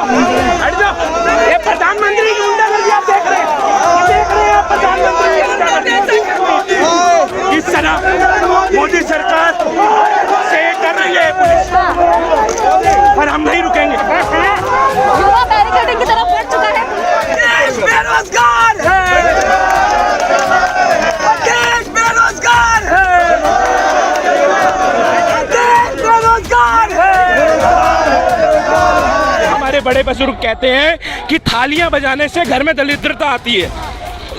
हट जाओ। ये प्रधानमंत्री की गुंडागर्दी आप देख रहे हैं, आप प्रधानमंत्री इस तरह मोदी सरकार से कर रही है पुलिस, पर हम नहीं रुकेंगे। युवा बैरिकेडिंग की तरफ बढ़ चुका है। देश बेरोजगार है, देश बेरोजगार है, देश बेरोजगार है। हमारे बड़े बुजुर्ग कहते हैं कि थालियां बजाने से घर में दरिद्रता आती है,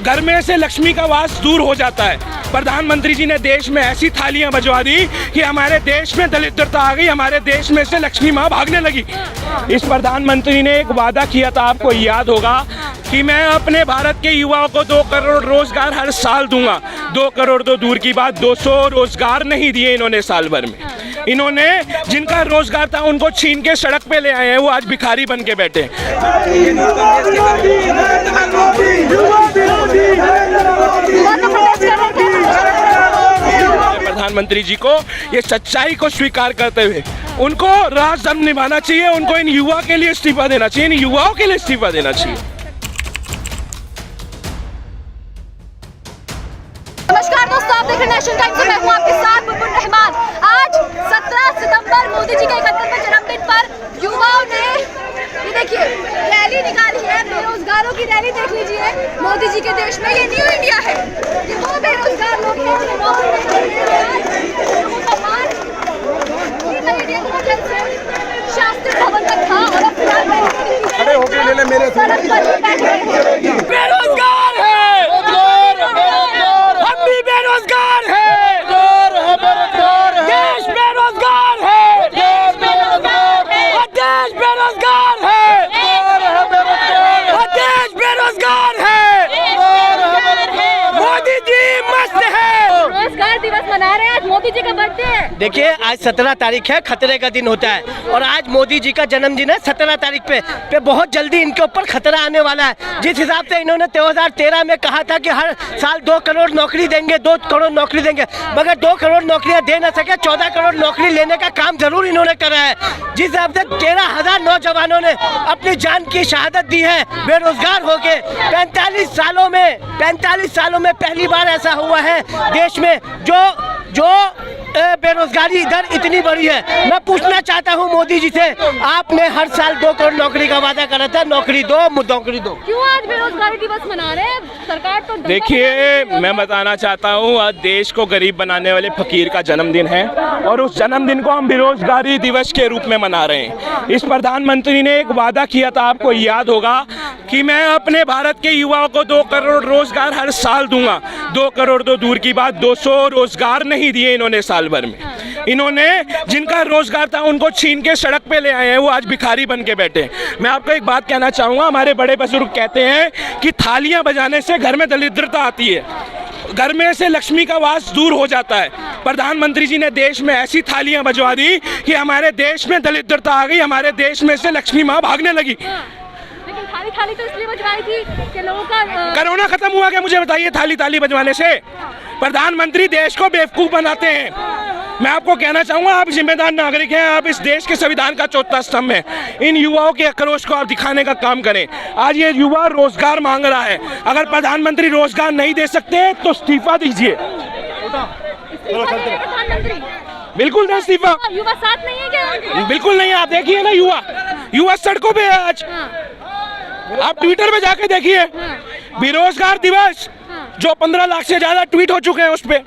घर में से लक्ष्मी का वास दूर हो जाता है। प्रधानमंत्री जी ने देश में ऐसी थालियां बजवा दी कि हमारे देश में दरिद्रता आ गई, हमारे देश में से लक्ष्मी माँ भागने लगी। इस प्रधानमंत्री ने एक वादा किया था, आपको याद होगा, कि मैं अपने भारत के युवाओं को 2 करोड़ रोजगार हर साल दूंगा। 2 करोड़ तो दूर की बात, 200 रोजगार नहीं दिए इन्होंने साल भर में। इन्होंने जिनका रोजगार था उनको छीन के सड़क पे ले आए हैं, वो आज भिखारी बन के बैठे। प्रधानमंत्री जी को ये सच्चाई को स्वीकार करते हुए उनको राजधर्म निभाना चाहिए, उनको इन युवा के लिए इस्तीफा देना चाहिए, इन युवाओं के लिए इस्तीफा देना चाहिए। नमस्कार दोस्तों, आप देख रहे हैं नेशनल टाइम्स से मैं हूं आपके साथ बुलबुल रहमान। आज 17 सितंबर मोदी जी के 71वें जन्मदिन पर युवाओं ने ये देखिए रैली निकाली है, बेरोजगारों की रैली देख लीजिए। मोदी जी के देश में ये न्यू इंडिया है, ये वो बेरोजगार लोग हैं जिन्हें नौकरी नहीं मिल रही है। शास्त्री भवन तक था और अब फिलहाल बेरोजगार है, हम भी बेरोजगार है, देश बेरोजगार है, देश बेरोजगार है, देश बेरोजगार है, देश बेरोजगार है। मोदी जी मस्त है। रोजगार दिवस मना रहे हैं, आज मोदी जी का बर्थडे है। देखिए आज 17 तारीख है, खतरे का दिन होता है और आज मोदी जी का जन्मदिन है 17 तारीख पे बहुत जल्दी इनके ऊपर खतरा आने वाला है। जिस हिसाब से इन्होंने 2013 में कहा था कि हर साल 2 करोड़ नौकरी देंगे, 2 करोड़ नौकरी देंगे, मगर 2 करोड़ नौकरियां दे न सके, 14 करोड़ नौकरी लेने का काम जरूर इन्होंने करा है। जिस हिसाब से 13,000 नौजवानों ने अपनी जान की शहादत दी है बेरोजगार होके। 45 सालों में पहली बार ऐसा हुआ है देश में जो बेरोजगारी दर इतनी बड़ी है। मैं पूछना चाहता हूं मोदी जी से, आपने हर साल 2 करोड़ नौकरी का वादा करा था, नौकरी दो, नौकरी दो, क्यों आज बेरोजगारी दिवस मना रहे हैं? सरकार तो देखिए, मैं बताना चाहता हूँ, आज देश को गरीब बनाने वाले फकीर का जन्मदिन है और उस जन्मदिन को हम बेरोजगारी दिवस के रूप में मना रहे हैं। इस प्रधानमंत्री ने एक वादा किया था, आपको याद होगा, कि मैं अपने भारत के युवाओं को 2 करोड़ रोजगार हर साल दूंगा। 2 करोड़ तो दूर की बात, 200 रोजगार नहीं दिए इन्होंने साल भर में। इन्होंने जिनका रोजगार था उनको छीन के सड़क पे ले आए हैं, वो आज भिखारी बन के बैठे। मैं आपको एक बात कहना चाहूँगा, हमारे बड़े बुजुर्ग कहते हैं कि थालियां बजाने से घर में दरिद्रता आती है, घर में से लक्ष्मी का वास दूर हो जाता है। प्रधानमंत्री जी ने देश में ऐसी थालियां बजवा दी कि हमारे देश में दरिद्रता आ गई, हमारे देश में से लक्ष्मी माँ भागने लगी। लेकिन थाली तो इसलिए बजवाई थी कि लोगों का कोरोना खत्म हुआ क्या? मुझे बताइए, थाली बजवाने से? प्रधानमंत्री देश को बेवकूफ बनाते हैं। मैं आपको कहना चाहूंगा, आप जिम्मेदार नागरिक हैं, आप इस देश के संविधान का 4था स्तंभ है। इन युवाओं के आक्रोश को आप दिखाने का काम करें। आज ये युवा रोजगार मांग रहा है, अगर प्रधानमंत्री रोजगार नहीं दे सकते तो इस्तीफा दीजिए। बिल्कुल नहीं इस्तीफा। युवा साथ नहीं है क्या? बिल्कुल नहीं। आप देखिए ना, युवा सड़कों पे है आज। आप ट्विटर पे जाके देखिए, बेरोजगार दिवस जो 15 लाख से ज्यादा ट्वीट हो चुके हैं उस पे।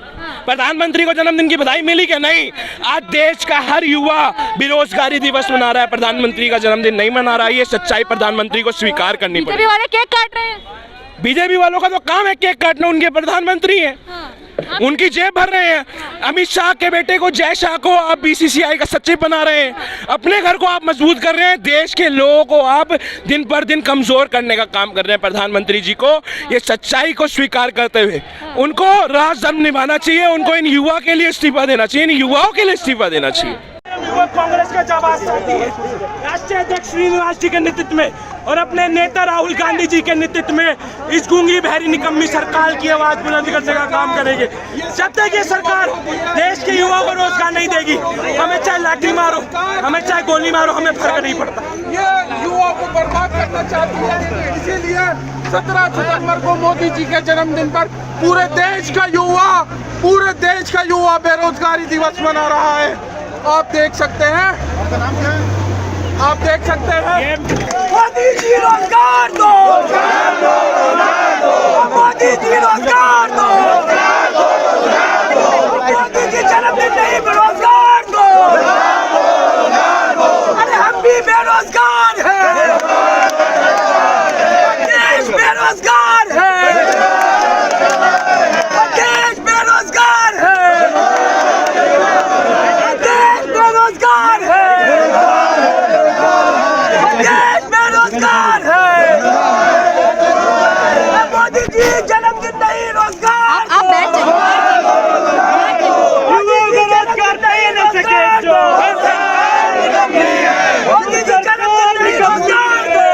प्रधानमंत्री को जन्मदिन की बधाई मिली क्या? नहीं। आज देश का हर युवा बेरोजगारी दिवस मना रहा है, प्रधानमंत्री का जन्मदिन नहीं मना रहा है। ये सच्चाई प्रधानमंत्री को स्वीकार करनी पड़ेगी। बीजेपी वाले केक काट रहे हैं। बीजेपी वालों का तो काम है केक काटना, उनके प्रधानमंत्री हैं, उनकी जेब भर रहे हैं। अमित शाह के बेटे को, जय शाह को आप बीसीसीआई का सचिव बना रहे हैं, अपने घर को आप मजबूत कर रहे हैं, देश के लोगों को आप दिन पर दिन कमजोर करने का काम कर रहे हैं। प्रधानमंत्री जी को ये सच्चाई को स्वीकार करते हुए उनको राजधर्म निभाना चाहिए, उनको इन युवा के लिए इस्तीफा देना चाहिए, इन युवाओं के लिए इस्तीफा देना चाहिए। कांग्रेस का जाबाज साथी है, राष्ट्रीय अध्यक्ष श्रीनिवास जी के नेतृत्व में और अपने नेता राहुल गांधी जी के नेतृत्व में इस गूंगी बहरी निकम्मी सरकार की आवाज बुलंद करने का काम करेंगे। जब तक ये सरकार देश के युवाओं को रोजगार नहीं देगी, हमें चाहे लाठी मारो, हमें चाहे गोली मारो, हमें फर्क नहीं पड़ता। ये युवाओं को लिए 17 सितंबर को मोदी जी के जन्मदिन पर पूरे देश का युवा बेरोजगारी दिवस मना रहा है। आप देख सकते हैं, मोदी जी रोजगार दो, मोदी जी रोजगार दो, मोदी जी जन्मदिन नहीं बेरोजगार दो, अरे हम भी बेरोजगार हैं, देश बेरोजगार है, देश बेरोजगार है, देश बेरोजगार है, देश बेरोजगार है। मोदी जी जन्मदिन नहीं रोजगार आप बैठ रोजगार नहीं न सके जो मोदी जी जन्मदिन नहीं रोजगार दो,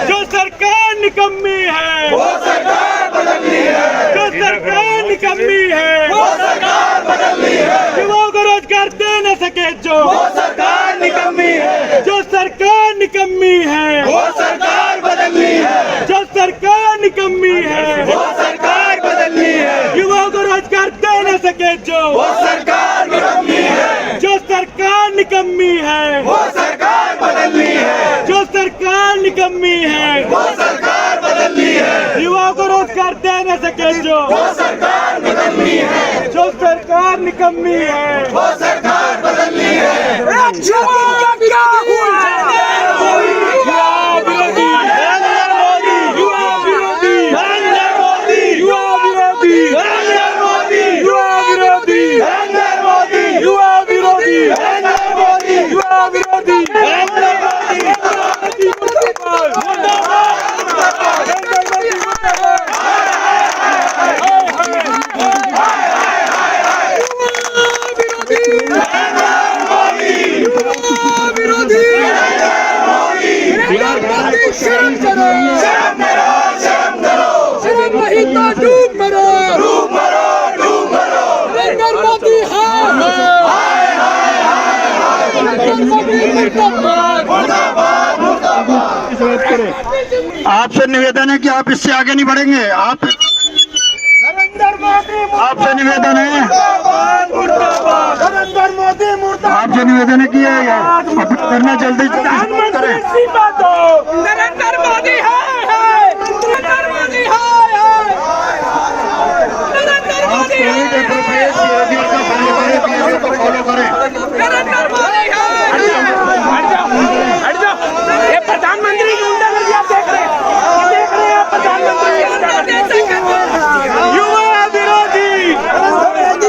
जो सरकार निकम्मी है वो सरकार बदलनी है, जो सरकार निकम्मी है वो सरकार बदलनी है, युवाओं को रोजगार दे न सके जो सरकार निकम्मी है, जो सरकार निकम्मी है वो सरकार बदलनी है, जो सरकार निकम्मी है वो सरकार बदलनी है, युवाओं को रोजगार दे न सके जो सरकार निकम्मी है, जो सरकार निकम्मी है वो सरकार बदलनी है, जो सरकार निकम्मी है वो सरकार बदलनी है, युवाओं को रोजगार दे न सके जो सरकार निकम्मी है, जो सरकार निकम्मी है वो सरकार बदलनी है। क्या हुआ? शर्म करो, शर्म करो, शर्म करो, शर्म नहीं तो डूब मरो, डूब मरो, डूब मरो, नरेंद्र मोदी हाय हाय हाय हाय, नरेंद्र मोदी मुर्दाबाद मुर्दाबाद मुर्दाबाद। आपसे निवेदन है कि आप इससे आगे नहीं बढ़ेंगे। नरेंद्र मोदी आपसे निवेदन है, मुर्दाबाद, नरेंद्र मोदी मुर्दाबाद, आपसे निवेदन है कि करना जल्दी करें। नरेंद्र मोदी हाय हाय, नरेंद्र मोदी हाय हाय, नरेंद्र मोदी फॉलो करें। नरेंद्र मोदी हट जाओ, ये प्रधानमंत्री की गुंडागर्दी आप देख रहे हैं आप प्रधानमंत्री युवा विरोधी, युवा विरोधी,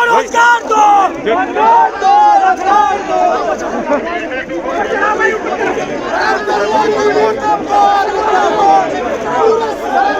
रोजगार दो, रोजगार दो, रोजगार दो। मुर्दाबाद, मुर्दाबाद, मुर्दाबाद।